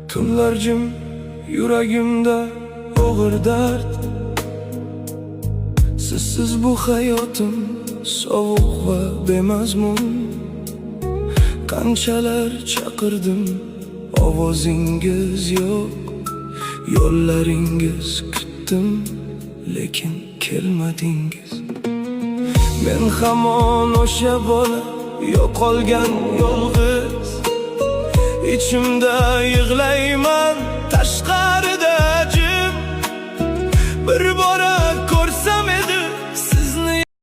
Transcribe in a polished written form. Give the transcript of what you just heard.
Tunlar jim, yuragimda og'ir dard. Sizsiz bu hayotim sovuq va bemazmun. Qanchalar chaqirdim, ovozingiz yo'q. Yo'llaringiz kutdim, lekin kelmadingiz. Men hamon o'sha bola, yo'qolgan yolg'iz. İçimde yig'layman, tashqarida jim. Bir bora